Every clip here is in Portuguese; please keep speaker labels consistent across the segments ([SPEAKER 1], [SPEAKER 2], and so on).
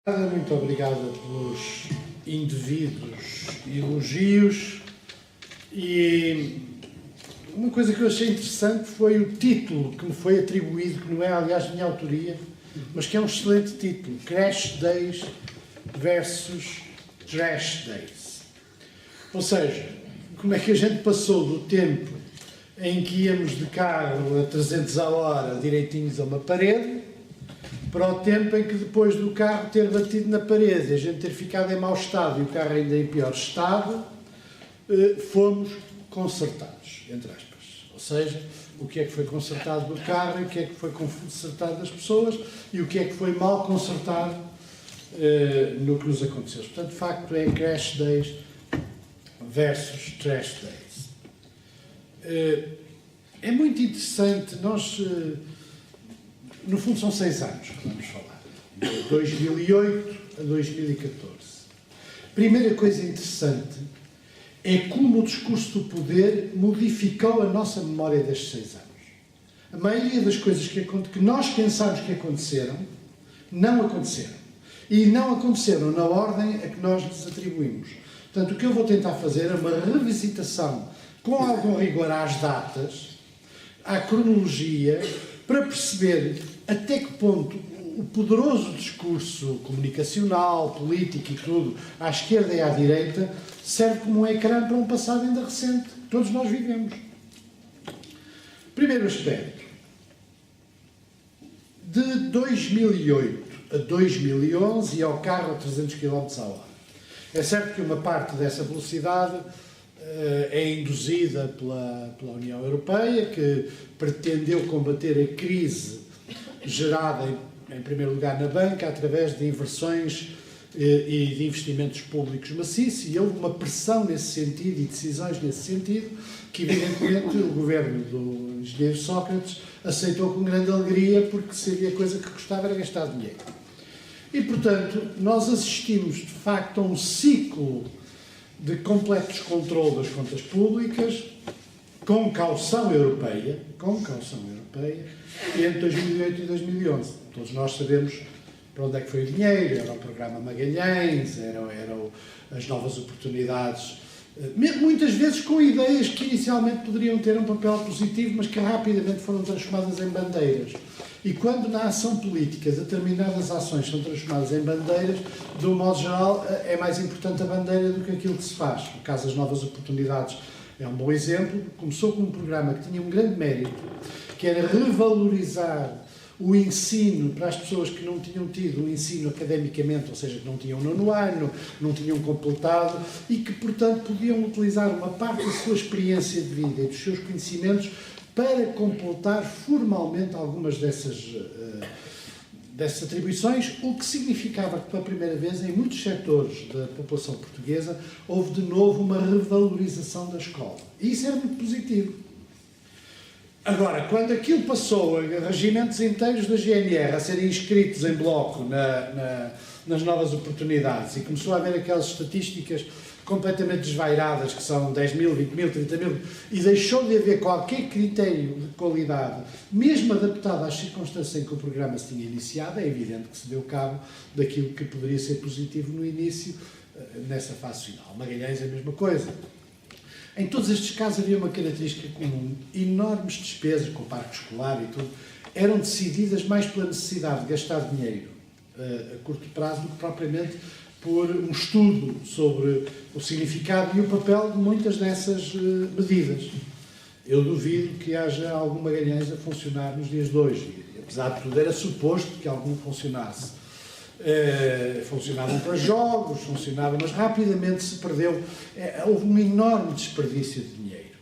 [SPEAKER 1] Muito obrigada pelos indevidos elogios, e uma coisa que eu achei interessante foi o título que me foi atribuído, que não é, aliás, minha autoria, mas que é um excelente título: Crash Days versus Trash Days. Ou seja, como é que a gente passou do tempo em que íamos de carro a 300 a hora direitinhos a uma parede, para o tempo em que, depois do carro ter batido na parede, a gente ter ficado em mau estado e o carro ainda em pior estado, fomos consertados, entre aspas. Ou seja, o que é que foi consertado do carro, o que é que foi consertado das pessoas e o que é que foi mal consertado no que nos aconteceu. Portanto, de facto, é Crash Days versus Trash Days. É muito interessante, nós... no fundo são 6 anos que vamos falar, de 2008 a 2014. Primeira coisa interessante é como o discurso do poder modificou a nossa memória destes 6 anos. A maioria das coisas que nós pensamos que aconteceram, não aconteceram. E não aconteceram na ordem a que nós lhes atribuímos. Portanto, o que eu vou tentar fazer é uma revisitação com algum rigor às datas, à cronologia, para perceber até que ponto o poderoso discurso comunicacional, político e tudo, à esquerda e à direita, serve como um ecrã para um passado ainda recente, que todos nós vivemos. Primeiro aspecto. De 2008 a 2011 ia ao carro a 300 km a hora. É certo que uma parte dessa velocidade é induzida pela União Europeia, que pretendeu combater a crise gerada, em primeiro lugar, na banca, através de inversões e de investimentos públicos maciços, e houve uma pressão nesse sentido e decisões nesse sentido, que evidentemente o governo do engenheiro Sócrates aceitou com grande alegria, porque se havia coisa que gostava era gastar dinheiro. E, portanto, nós assistimos, de facto, a um ciclo de completo descontrole das contas públicas, com caução europeia, entre 2008 e 2011. Todos nós sabemos para onde é que foi o dinheiro: era o programa Magalhães, eram as novas oportunidades, muitas vezes com ideias que inicialmente poderiam ter um papel positivo, mas que rapidamente foram transformadas em bandeiras. E quando na ação política determinadas ações são transformadas em bandeiras, de um modo geral, é mais importante a bandeira do que aquilo que se faz. No caso das novas oportunidades é um bom exemplo. Começou com um programa que tinha um grande mérito, que era revalorizar o ensino para as pessoas que não tinham tido um ensino academicamente, ou seja, que não tinham 9º ano, não tinham completado e que, portanto, podiam utilizar uma parte da sua experiência de vida e dos seus conhecimentos para completar formalmente algumas dessas atribuições, o que significava que, pela primeira vez, em muitos setores da população portuguesa, houve de novo uma revalorização da escola. E isso era muito positivo. Agora, quando aquilo passou a regimentos inteiros da GNR a serem inscritos em bloco nas novas oportunidades, e começou a haver aquelas estatísticas completamente desvairadas, que são 10 mil, 20 mil, 30 mil, e deixou de haver qualquer critério de qualidade, mesmo adaptado às circunstâncias em que o programa se tinha iniciado, é evidente que se deu cabo daquilo que poderia ser positivo no início, nessa fase final. Magalhães é a mesma coisa. Em todos estes casos havia uma característica comum: enormes despesas com o parque escolar e tudo, eram decididas mais pela necessidade de gastar dinheiro a curto prazo do que propriamente por um estudo sobre o significado e o papel de muitas dessas medidas. Eu duvido que haja algum Magalhães a funcionar nos dias de hoje. E, apesar de tudo, era suposto que algum funcionasse. Funcionavam para jogos, funcionavam, mas rapidamente se perdeu. Houve um enorme desperdício de dinheiro.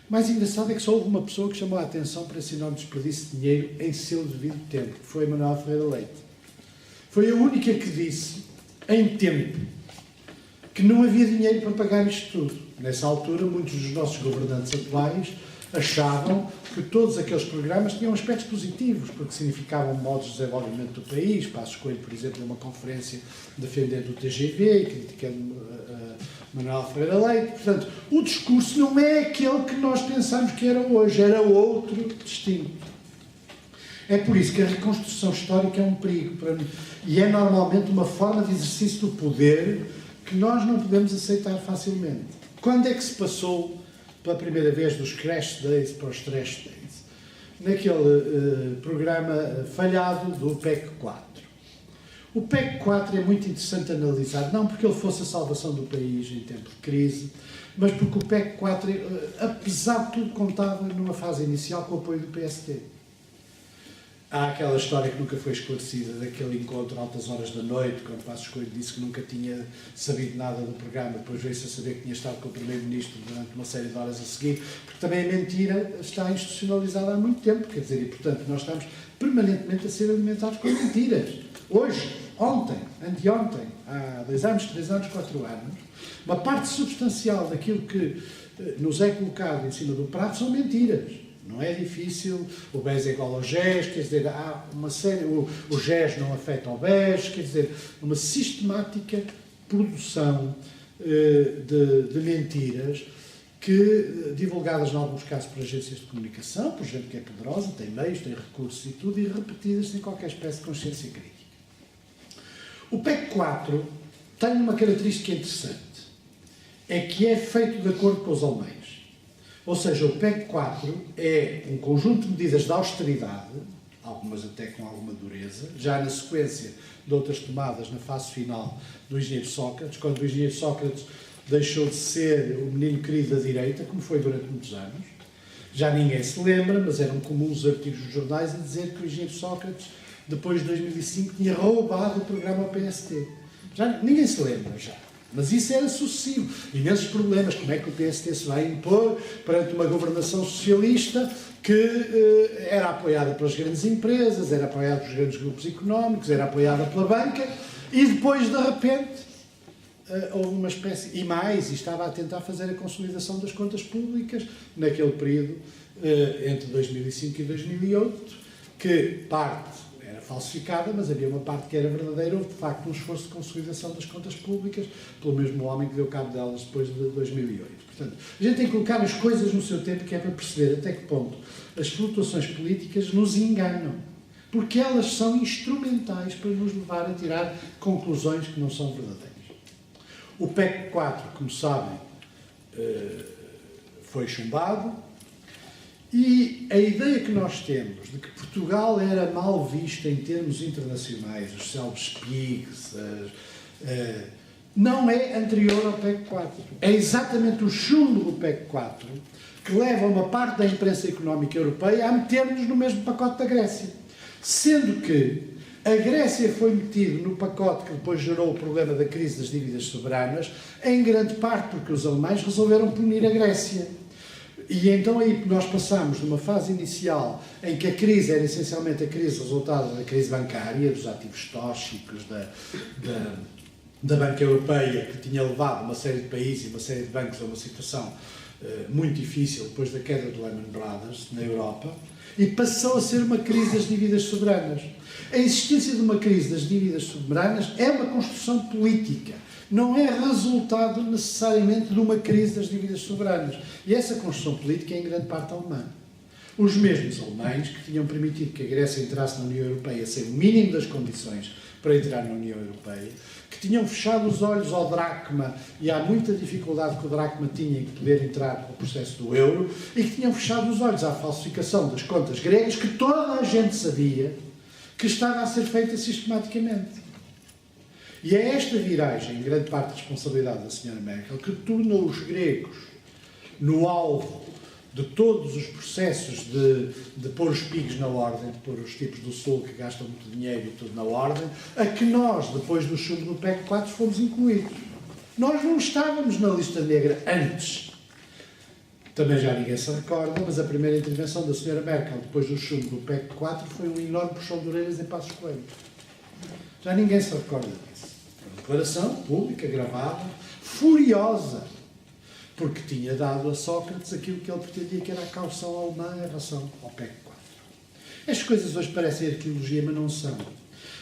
[SPEAKER 1] O mais engraçado é que só houve uma pessoa que chamou a atenção para esse enorme desperdício de dinheiro em seu devido tempo, que foi Manuel Ferreira Leite. Foi a única que disse, em tempo, que não havia dinheiro para pagar isto tudo. Nessa altura, muitos dos nossos governantes atuais achavam que todos aqueles programas tinham aspectos positivos, porque significavam modos de desenvolvimento do país. Passos Coelho, por exemplo, numa conferência defendendo o TGV e criticando Manuel Ferreira Leite. Portanto, o discurso não é aquele que nós pensamos que era hoje, era outro distinto. É por isso que a reconstrução histórica é um perigo para mim. E é normalmente uma forma de exercício do poder que nós não podemos aceitar facilmente. Quando é que se passou pela primeira vez dos crash days para os trash days? Naquele programa falhado do PEC 4. O PEC 4 é muito interessante analisar, não porque ele fosse a salvação do país em tempo de crise, mas porque o PEC 4, apesar de tudo, contava numa fase inicial com o apoio do PSD. Há aquela história que nunca foi esclarecida, daquele encontro a altas horas da noite, quando Passos Coelho disse que nunca tinha sabido nada do programa, depois veio-se a saber que tinha estado com o Primeiro-Ministro durante uma série de horas a seguir, porque também a mentira está institucionalizada há muito tempo, quer dizer, e portanto nós estamos permanentemente a ser alimentados com mentiras. Hoje, ontem, anteontem, há 2 anos, 3 anos, 4 anos, uma parte substancial daquilo que nos é colocado em cima do prato são mentiras. Não é difícil, o BES é igual ao GES, quer dizer, há uma série, o GES não afeta ao BES, quer dizer, uma sistemática produção de mentiras que, divulgadas em alguns casos por agências de comunicação, por gente que é poderosa, tem meios, tem recursos e tudo, e repetidas sem qualquer espécie de consciência crítica. O PEC 4 tem uma característica interessante, é que é feito de acordo com os alemães. Ou seja, o PEC 4 é um conjunto de medidas de austeridade, algumas até com alguma dureza, já na sequência de outras tomadas na fase final do engenheiro Sócrates, quando o engenheiro Sócrates deixou de ser o menino querido da direita, como foi durante muitos anos. Já ninguém se lembra, mas eram comuns artigos dos jornais a dizer que o engenheiro Sócrates, depois de 2005, tinha roubado o programa ao PSD. Já ninguém se lembra, já. Mas isso era sucessivo. Imensos problemas. Como é que o PSD se vai impor perante uma governação socialista que era apoiada pelas grandes empresas, era apoiada pelos grandes grupos económicos, era apoiada pela banca, e depois, de repente, houve uma espécie... E mais, e estava a tentar fazer a consolidação das contas públicas naquele período entre 2005 e 2008, que parte era falsificada, mas havia uma parte que era verdadeira. Houve, de facto, um esforço de consolidação das contas públicas pelo mesmo homem que deu cabo delas depois de 2008. Portanto, a gente tem que colocar as coisas no seu tempo, que é para perceber até que ponto as flutuações políticas nos enganam, porque elas são instrumentais para nos levar a tirar conclusões que não são verdadeiras. O PEC 4, como sabem, foi chumbado. E a ideia que nós temos de que Portugal era mal visto em termos internacionais, os célebres PIGs, não é anterior ao PEC 4. É exatamente o chumbo do PEC 4 que leva uma parte da imprensa económica europeia a meter-nos no mesmo pacote da Grécia. Sendo que a Grécia foi metida no pacote que depois gerou o problema da crise das dívidas soberanas, em grande parte porque os alemães resolveram punir a Grécia. E então aí nós passamos de uma fase inicial em que a crise era essencialmente a crise resultada da crise bancária, dos ativos tóxicos, da banca europeia, que tinha levado uma série de países e uma série de bancos a uma situação muito difícil depois da queda do Lehman Brothers na Europa, e passou a ser uma crise das dívidas soberanas. A existência de uma crise das dívidas soberanas é uma construção política. Não é resultado necessariamente de uma crise das dívidas soberanas. E essa construção política é em grande parte alemã. Os mesmos alemães que tinham permitido que a Grécia entrasse na União Europeia sem o mínimo das condições para entrar na União Europeia, que tinham fechado os olhos ao dracma, e há muita dificuldade que o dracma tinha em poder entrar no processo do euro, e que tinham fechado os olhos à falsificação das contas gregas, que toda a gente sabia que estava a ser feita sistematicamente. E é esta viragem, em grande parte da responsabilidade da Sra. Merkel, que tornou os gregos no alvo de todos os processos de pôr os PIGs na ordem, de pôr os tipos do Sul que gastam muito dinheiro e tudo na ordem, a que nós, depois do chumbo do PEC 4, fomos incluídos. Nós não estávamos na lista negra antes. Também já ninguém se recorda, mas a primeira intervenção da Sra. Merkel, depois do chumbo do PEC 4, foi um enorme puxão de orelhas em Passos Coelho. Já ninguém se recorda disso. Uma declaração pública, gravada, furiosa, porque tinha dado a Sócrates aquilo que ele pretendia, que era a caução alemã em relação ao PEC 4. Estas coisas hoje parecem arqueologia, mas não são.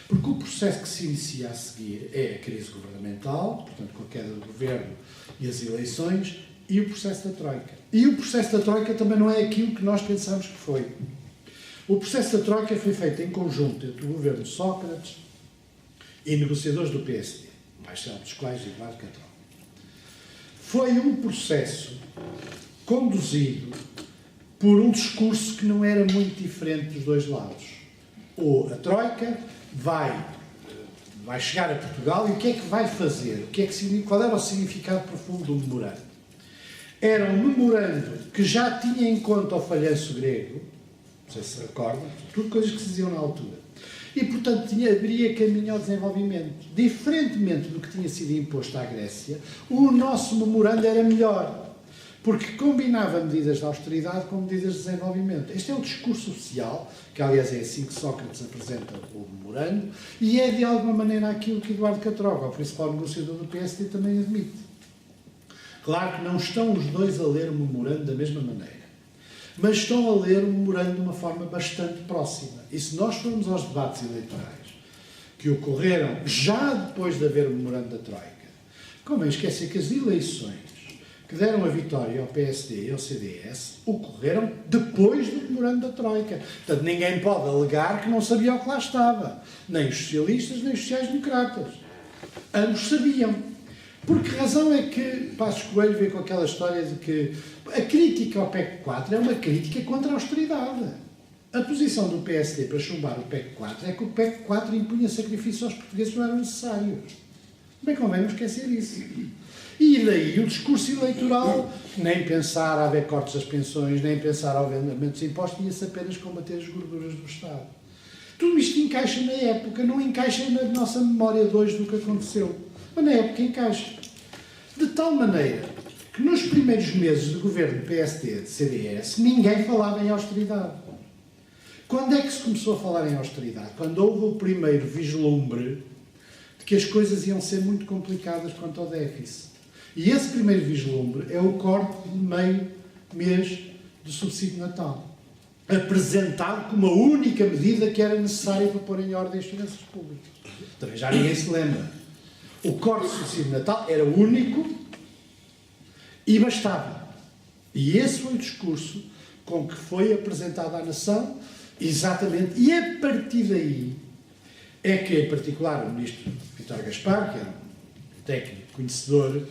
[SPEAKER 1] Porque o processo que se inicia a seguir é a crise governamental, portanto, com a queda do governo e as eleições, e o processo da Troika. E o processo da Troika também não é aquilo que nós pensamos que foi. O processo da Troika foi feito em conjunto entre o governo de Sócrates e negociadores do PSD, mais célebres dos quais Eduardo Catroga. Foi um processo conduzido por um discurso que não era muito diferente dos dois lados. A Troika vai chegar a Portugal e o que é que vai fazer? Qual era o significado profundo do memorando? Era um memorando que já tinha em conta o falhanço grego, não sei se se recordam, tudo coisas que se diziam na altura. E, portanto, abriria caminho ao desenvolvimento. Diferentemente do que tinha sido imposto à Grécia, o nosso memorando era melhor, porque combinava medidas de austeridade com medidas de desenvolvimento. Este é o discurso oficial, que aliás é assim que Sócrates apresenta o memorando, e é de alguma maneira aquilo que Eduardo Catroga, o principal negociador do PSD, também admite. Claro que não estão os dois a ler o memorando da mesma maneira, mas estão a ler o memorando de uma forma bastante próxima. E se nós formos aos debates eleitorais que ocorreram já depois de haver o memorando da Troika, convém esquecer que as eleições que deram a vitória ao PSD e ao CDS ocorreram depois do memorando da Troika. Portanto, ninguém pode alegar que não sabia o que lá estava. Nem os socialistas, nem os sociais-democratas. Ambos sabiam. Por que razão é que Passos Coelho veio com aquela história de que a crítica ao PEC 4 é uma crítica contra a austeridade? A posição do PSD para chumbar o PEC 4 é que o PEC 4 impunha sacrifícios aos portugueses que não eram necessários. Bem, convém não esquecer isso. E daí o discurso eleitoral, nem pensar a haver cortes das pensões, nem pensar ao aumentos de impostos, ia-se apenas combater as gorduras do Estado. Tudo isto encaixa na época, não encaixa na nossa memória de hoje do que aconteceu. Mas na época encaixa. De tal maneira que nos primeiros meses do governo PSD de CDS, ninguém falava em austeridade. Quando é que se começou a falar em austeridade? Quando houve o primeiro vislumbre de que as coisas iam ser muito complicadas quanto ao déficit. E esse primeiro vislumbre é o corte de meio mês do subsídio de Natal, apresentado como a única medida que era necessária para pôr em ordem as finanças públicas. Também já ninguém se lembra. O corte do subsídio de Natal era o único e bastava. E esse foi o discurso com que foi apresentado à nação, exatamente. E a partir daí é que, em particular, o ministro Vítor Gaspar, que era um técnico conhecedor,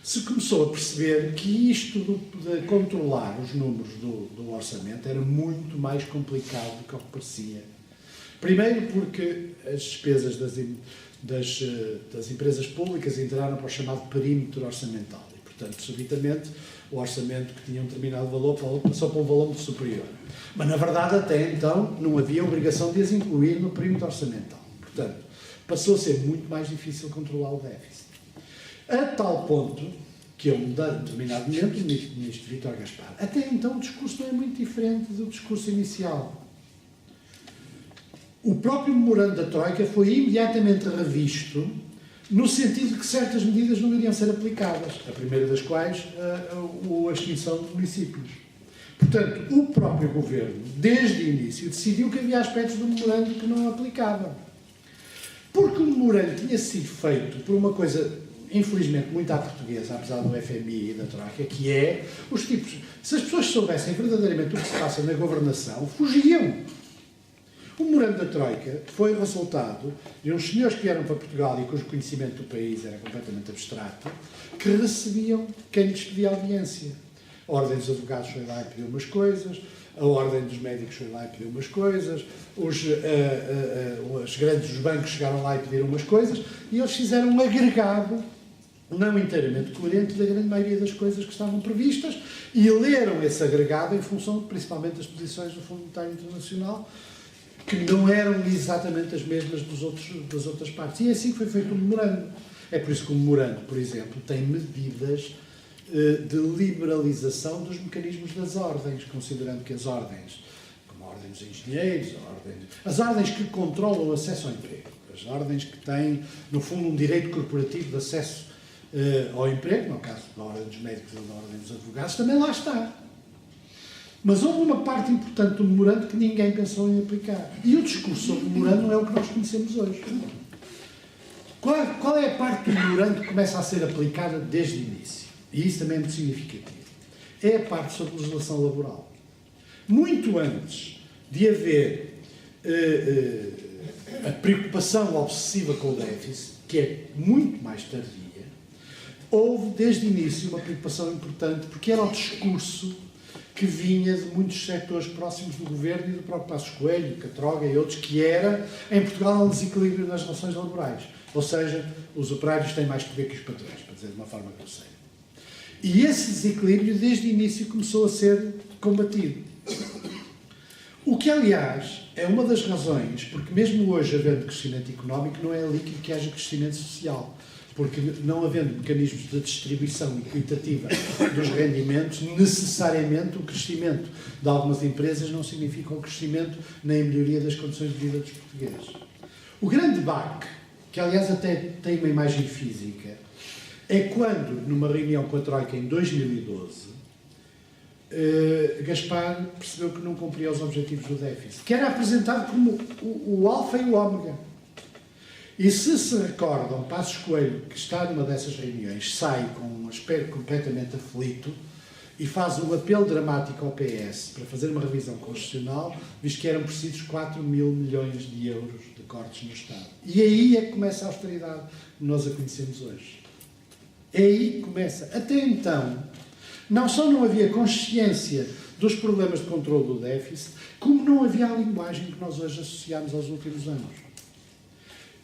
[SPEAKER 1] se começou a perceber que isto de controlar os números do orçamento era muito mais complicado do que o que parecia. Primeiro porque as despesas das empresas públicas entraram para o chamado perímetro orçamental e, portanto, subitamente, o orçamento que tinha um determinado valor passou para um valor muito superior. Mas, na verdade, até então, não havia obrigação de as incluir no perímetro orçamental. Portanto, passou a ser muito mais difícil controlar o déficit. A tal ponto que, a um determinado momento, o ministro Vítor Gaspar, até então o discurso não é muito diferente do discurso inicial. O próprio memorando da Troika foi imediatamente revisto no sentido de que certas medidas não iriam ser aplicadas, a primeira das quais a extinção de municípios. Portanto, o próprio governo, desde o início, decidiu que havia aspectos do memorando que não aplicavam. Porque o memorando tinha sido feito por uma coisa, infelizmente, muito à portuguesa, apesar do FMI e da Troika, que é os tipos... Se as pessoas soubessem verdadeiramente o que se passa na governação, fugiam. O memorando da Troika foi resultado de uns senhores que vieram para Portugal e cujo conhecimento do país era completamente abstrato, que recebiam quem lhes pedia audiência. A Ordem dos Advogados foi lá e pediu umas coisas, a Ordem dos Médicos foi lá e pediu umas coisas, os grandes dos bancos chegaram lá e pediram umas coisas, e eles fizeram um agregado não inteiramente coerente da grande maioria das coisas que estavam previstas e leram esse agregado em função, principalmente, das posições do Fundo Monetário Internacional, que não eram exatamente as mesmas das outras partes. E é assim que foi feito o memorando. É por isso que o memorando, por exemplo, tem medidas de liberalização dos mecanismos das ordens, considerando que as ordens, como a Ordem dos Engenheiros, as ordens que controlam o acesso ao emprego, as ordens que têm, no fundo, um direito corporativo de acesso ao emprego, no caso da Ordem dos Médicos ou da Ordem dos Advogados, também lá está. Mas houve uma parte importante do memorando que ninguém pensou em aplicar. E o discurso sobre o memorando não é o que nós conhecemos hoje. Qual é a parte do memorando que começa a ser aplicada desde o início? E isso também é muito significativo. É a parte sobre legislação laboral. Muito antes de haver a preocupação obsessiva com o déficit, que é muito mais tardia, houve desde o início uma preocupação importante, porque era o discurso que vinha de muitos setores próximos do governo e do próprio Passos Coelho, Catroga e outros, que era, em Portugal, um desequilíbrio nas relações laborais. Ou seja, os operários têm mais poder que os patrões, para dizer de uma forma grosseira. E esse desequilíbrio, desde o início, começou a ser combatido. O que, aliás, é uma das razões, porque mesmo hoje, havendo crescimento económico, não é líquido que haja crescimento social. Porque não havendo mecanismos de distribuição equitativa dos rendimentos, necessariamente o crescimento de algumas empresas não significa o crescimento nem a melhoria das condições de vida dos portugueses. O grande baque, que aliás até tem uma imagem física, é quando, numa reunião com a Troika em 2012, Gaspar percebeu que não cumpria os objetivos do déficit, que era apresentado como o alfa e o ômega. E se recordam, Passos Coelho, que está numa dessas reuniões, sai com um aspecto completamente aflito e faz um apelo dramático ao PS para fazer uma revisão constitucional, visto que eram precisos 4 mil milhões de euros de cortes no Estado. E aí é que começa a austeridade que nós a conhecemos hoje. É aí que começa. Até então, não só não havia consciência dos problemas de controle do déficit, como não havia a linguagem que nós hoje associamos aos últimos anos.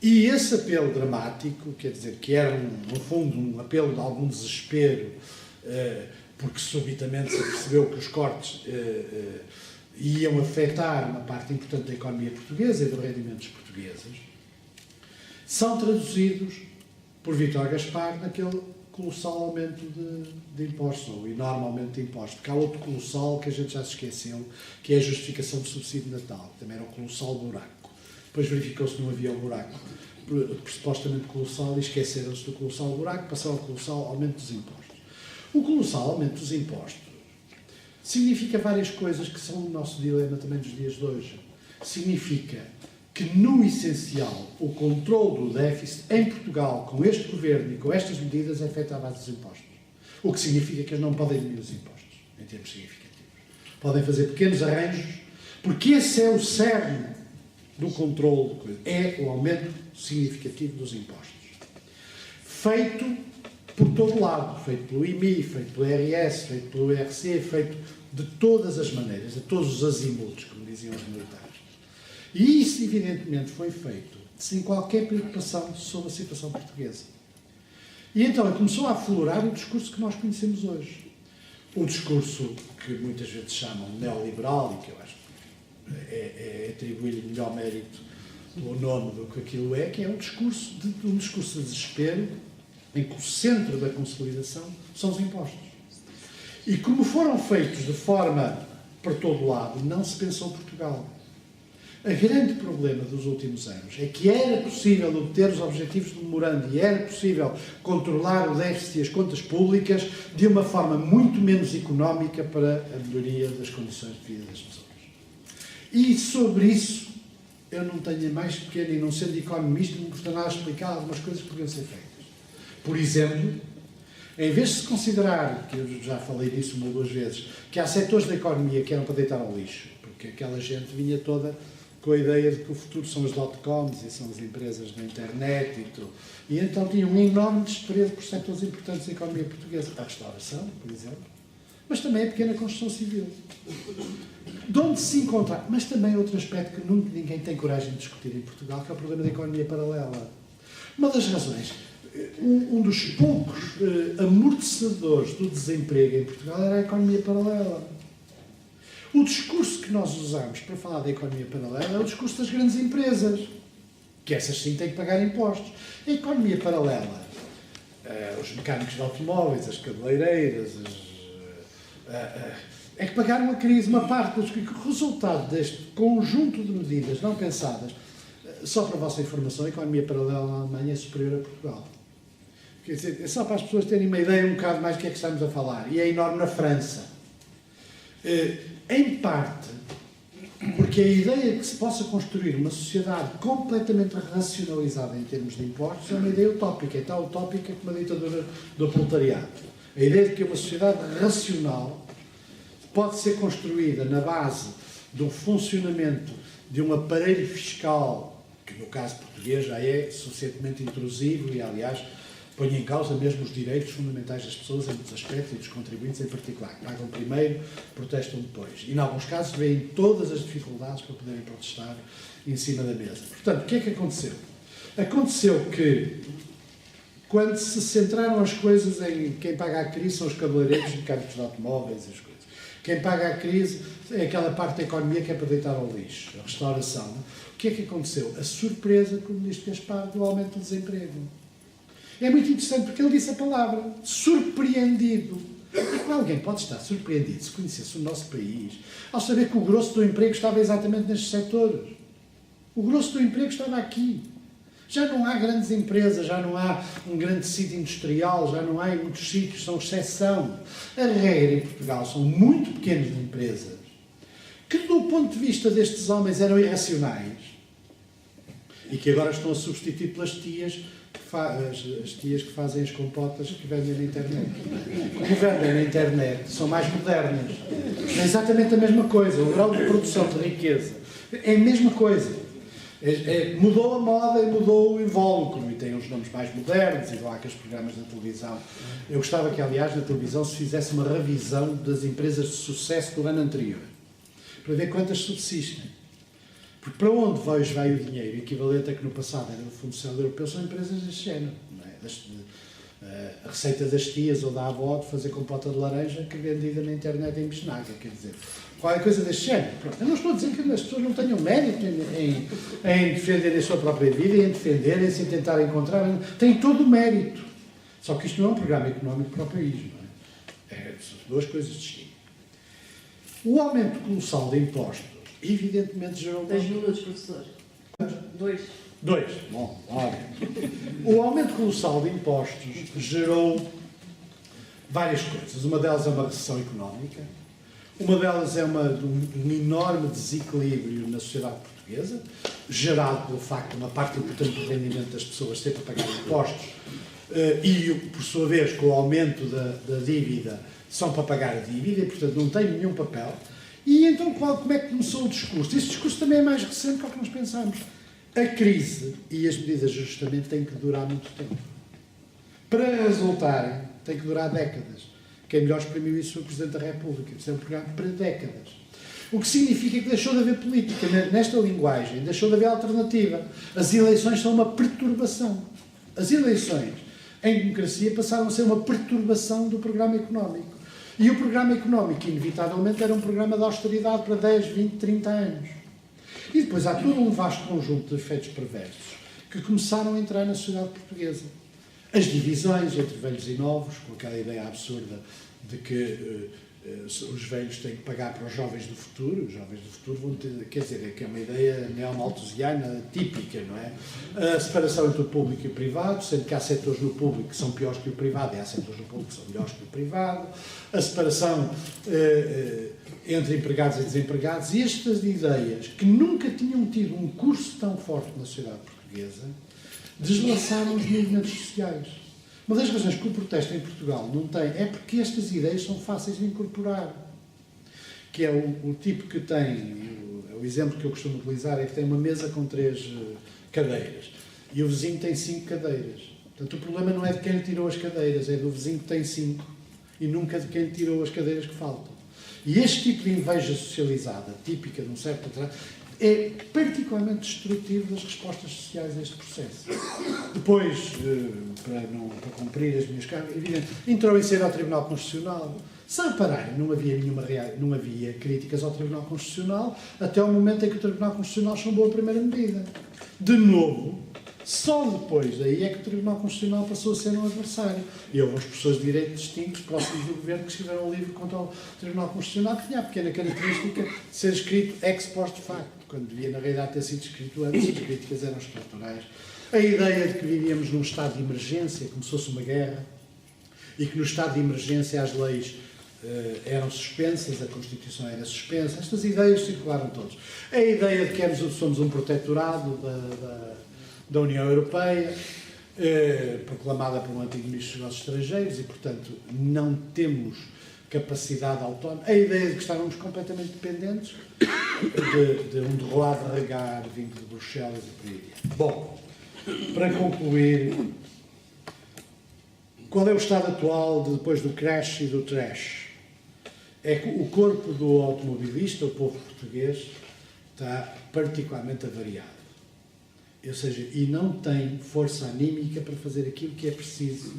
[SPEAKER 1] E esse apelo dramático, quer dizer, que era, no fundo, um apelo de algum desespero, porque subitamente se percebeu que os cortes iam afetar uma parte importante da economia portuguesa e dos rendimentos portugueses, são traduzidos por Vítor Gaspar naquele colossal aumento de impostos, ou enorme aumento de impostos, porque há outro colossal que a gente já se esqueceu, que é a justificação do subsídio de Natal, que também era um colossal buraco. Depois verificou-se que não havia o buraco supostamente colossal e esqueceram-se do colossal buraco, passou ao colossal aumento dos impostos. O colossal aumento dos impostos significa várias coisas que são o nosso dilema também dos dias de hoje. Significa que, no essencial, o controle do déficit em Portugal, com este governo e com estas medidas, é feito à base dos impostos. O que significa que eles não podem diminuir os impostos, em termos significativos. Podem fazer pequenos arranjos, porque esse é o cerne do controle de coisas. É o aumento significativo dos impostos. Feito por todo lado. Feito pelo IMI, feito pelo IRS, feito pelo IRC, feito de todas as maneiras, de todos os azimutos, como diziam os militares. E isso, evidentemente, foi feito sem qualquer preocupação sobre a situação portuguesa. E então começou a aflorar o discurso que nós conhecemos hoje. Um discurso que muitas vezes chamam neoliberal e que eu acho é atribuir-lhe melhor mérito pelo nome do que aquilo é, que é um discurso de desespero em que o centro da consolidação são os impostos. E como foram feitos de forma para todo lado, não se pensou Portugal. O grande problema dos últimos anos é que era possível obter os objetivos do memorando e era possível controlar o déficit e as contas públicas de uma forma muito menos económica para a melhoria das condições de vida das pessoas. E sobre isso eu não tenho a mais pequena, e não sendo economista, não me custa nada explicar algumas coisas que podiam ser feitas. Por exemplo, em vez de se considerar, que eu já falei disso uma ou duas vezes, que há setores da economia que eram para deitar ao lixo, porque aquela gente vinha toda com a ideia de que o futuro são as dot-coms e são as empresas na internet e tudo. E então tinha um enorme desprezo por setores importantes da economia portuguesa. A restauração, por exemplo, mas também a pequena construção civil. De onde se encontra, mas também outro aspecto que nunca ninguém tem coragem de discutir em Portugal, que é o problema da economia paralela. Uma das razões, um dos poucos amortecedores do desemprego em Portugal era a economia paralela. O discurso que nós usamos para falar da economia paralela é o discurso das grandes empresas, que essas sim têm que pagar impostos. A economia paralela, os mecânicos de automóveis, as cabeleireiras, é que pagaram a crise, uma parte dos que o resultado deste conjunto de medidas não pensadas, só para a vossa informação, a economia paralela na Alemanha é superior a Portugal. Quer dizer, é só para as pessoas terem uma ideia um bocado mais do que é que estamos a falar. E é enorme na França. Em parte, porque a ideia de que se possa construir uma sociedade completamente racionalizada em termos de impostos é uma ideia utópica. É tão utópica como a ditadura do proletariado. A ideia de que uma sociedade racional pode ser construída na base de um funcionamento de um aparelho fiscal, que no caso português já é suficientemente intrusivo e, aliás, põe em causa mesmo os direitos fundamentais das pessoas em muitos aspectos e dos contribuintes em particular. Pagam primeiro, protestam depois. E, em alguns casos, veem todas as dificuldades para poderem protestar em cima da mesa. Portanto, o que é que aconteceu? Aconteceu que, quando se centraram as coisas em quem paga a crise, são os cabeleireiros, mecânicos de automóveis e as coisas. Quem paga a crise é aquela parte da economia que é para deitar ao lixo, a restauração. O que é que aconteceu? A surpresa, como diz Gaspar, do aumento do desemprego. É muito interessante porque ele disse a palavra surpreendido. E alguém pode estar surpreendido se conhecesse o nosso país ao saber que o grosso do emprego estava exatamente nestes setores. O grosso do emprego estava aqui. Já não há grandes empresas, já não há um grande tecido industrial, já não há em muitos sítios, são exceção. A regra em Portugal são muito pequenas empresas que, do ponto de vista destes homens, eram irracionais e que agora estão a substituir pelas tias as tias que fazem as compotas que vendem na internet. Que vendem na internet são mais modernas. É exatamente a mesma coisa. O grau de produção de riqueza é a mesma coisa. Mudou a moda e mudou o invólucro e tem uns nomes mais modernos e lá aqueles programas na televisão. Eu gostava que, aliás, na televisão se fizesse uma revisão das empresas de sucesso do ano anterior para ver quantas subsistem. Porque para onde hoje vai o dinheiro, equivalente a que no passado era do Fundo Social Europeu, são empresas deste género. Não é? A receita das tias ou da avó de fazer compota de laranja que é vendida na internet em Besnaga, quer dizer, qualquer coisa deste género. Pronto. Eu não estou a dizer que as pessoas não tenham mérito em defenderem a sua própria vida, em defenderem-se, em tentar encontrar. Tem todo o mérito. Só que isto não é um programa económico para o país. Não é? São duas coisas distintas. O aumento colossal de impostos, evidentemente, gerou...
[SPEAKER 2] 2 minutos, professor. 2.
[SPEAKER 1] Bom, olha. O aumento colossal de impostos gerou várias coisas. Uma delas é uma recessão económica. Uma delas é um enorme desequilíbrio na sociedade portuguesa, gerado pelo facto de uma parte importante do rendimento das pessoas ser para pagar impostos e, por sua vez, com o aumento da dívida, são para pagar a dívida e, portanto, não têm nenhum papel. E então, como é que começou o discurso? Este discurso também é mais recente do que nós pensamos. A crise e as medidas de ajustamento têm que durar muito tempo. Para resultarem, tem que durar décadas. Quem melhor exprimiu isso foi o Presidente da República. Isso é um programa para décadas. O que significa que deixou de haver política. Nesta linguagem, deixou de haver alternativa. As eleições são uma perturbação. As eleições, em democracia, passaram a ser uma perturbação do programa económico. E o programa económico, inevitavelmente, era um programa de austeridade para 10, 20, 30 anos. E depois há todo um vasto conjunto de efeitos perversos que começaram a entrar na sociedade portuguesa. As divisões entre velhos e novos, com aquela ideia absurda de que os velhos têm que pagar para os jovens do futuro. Os jovens do futuro vão ter, quer dizer, é que é uma ideia neomalthusiana típica, não é? A separação entre o público e o privado, sendo que há setores no público que são piores que o privado e há setores no público que são melhores que o privado. A separação entre empregados e desempregados. E estas ideias, que nunca tinham tido um curso tão forte na sociedade portuguesa, deslaçaram os movimentos sociais. Uma das razões que o protesto em Portugal não tem é porque estas ideias são fáceis de incorporar. Que é o tipo que tem, o exemplo que eu costumo utilizar é que tem uma mesa com 3 cadeiras e o vizinho tem 5 cadeiras. Portanto, o problema não é de quem lhe tirou as cadeiras, é do vizinho que tem 5 e nunca de quem lhe tirou as cadeiras que faltam. E este tipo de inveja socializada, típica de um certo atraso, é particularmente destrutivo das respostas sociais a este processo. Depois, para cumprir as minhas cargas, evidente, entrou em cena ao Tribunal Constitucional. Se repararem, não havia críticas ao Tribunal Constitucional até o momento em que o Tribunal Constitucional chumbou a primeira medida. De novo, só depois daí é que o Tribunal Constitucional passou a ser um adversário. E houve uns professores de direito distintos, próximos do governo, que escreveram um livro contra o Tribunal Constitucional, que tinha a pequena característica de ser escrito ex post facto, quando devia, na realidade, ter sido escrito antes. As críticas eram estruturais. A ideia de que vivíamos num estado de emergência, como se fosse uma guerra, e que no estado de emergência as leis eram suspensas, a Constituição era suspensa, estas ideias circularam todas. A ideia de que somos um protetorado da União Europeia, proclamada por um antigo ministro dos Negócios Estrangeiros, e, portanto, não temos capacidade autónoma, a ideia de que estávamos completamente dependentes de um derroado regar vindo de Bruxelas e por aí adiante. Bom, para concluir, qual é o estado atual depois do crash e do trash? É que o corpo do automobilista, o povo português, está particularmente avariado. Ou seja, e não tem força anímica para fazer aquilo que é preciso.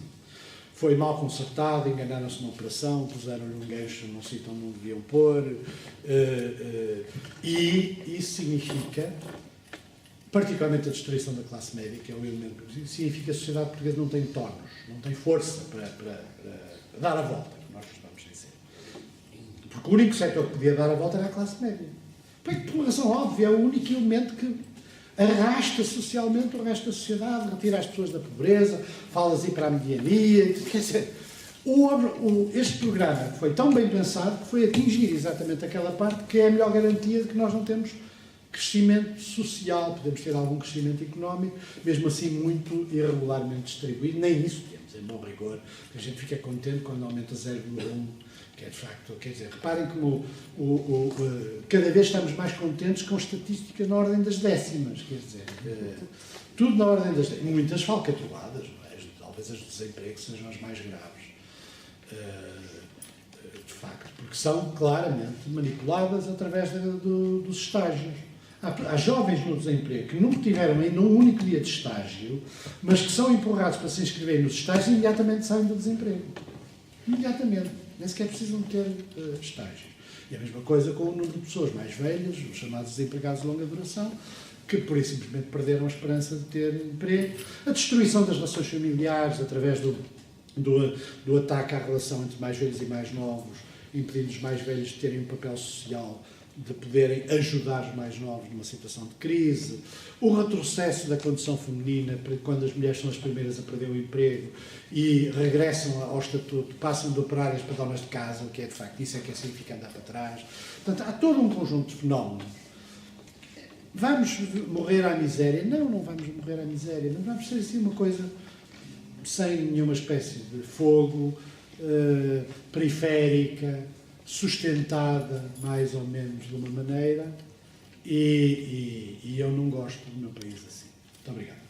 [SPEAKER 1] Foi mal consertado, enganaram-se na operação, puseram-lhe um gancho num sítio onde não deviam pôr, e isso significa, particularmente a destruição da classe média, que é o elemento que significa que a sociedade portuguesa não tem tonos, não tem força para dar a volta, que nós gostamos de dizer. Porque o único setor que podia dar a volta era a classe média. Por uma razão óbvia, é o único elemento que arrasta socialmente o resto da sociedade, retira as pessoas da pobreza, fala-se para a mediania, quer dizer, este programa foi tão bem pensado que foi atingir exatamente aquela parte que é a melhor garantia de que nós não temos crescimento social, podemos ter algum crescimento económico, mesmo assim muito irregularmente distribuído, nem isso temos, em bom rigor, a gente fica contente quando aumenta 0,1, que é de facto, quer dizer, reparem como cada vez estamos mais contentes com estatística na ordem das décimas, quer dizer, tudo na ordem das décimas, muitas falcatruadas, não é? Talvez as do desemprego sejam as mais graves, de facto, porque são claramente manipuladas através dos estágios. Há jovens no desemprego que nunca tiveram ainda um único dia de estágio, mas que são empurrados para se inscreverem nos estágios e imediatamente saem do desemprego. Imediatamente. Nem sequer precisam ter estágios. E a mesma coisa com o número de pessoas mais velhas, os chamados desempregados de longa duração, que por isso simplesmente perderam a esperança de ter emprego. A destruição das relações familiares através do ataque à relação entre mais velhos e mais novos, impedindo os mais velhos de terem um papel social, de poderem ajudar os mais novos numa situação de crise, o retrocesso da condição feminina, quando as mulheres são as primeiras a perder o emprego e regressam ao estatuto, passam de operárias para donas de casa, o que é de facto, isso é que significa andar para trás. Portanto, há todo um conjunto de fenómenos. Vamos morrer à miséria? Não, não vamos morrer à miséria, mas vamos ser assim uma coisa sem nenhuma espécie de fogo, periférica, sustentada mais ou menos de uma maneira, e eu não gosto do meu país assim. Muito obrigado.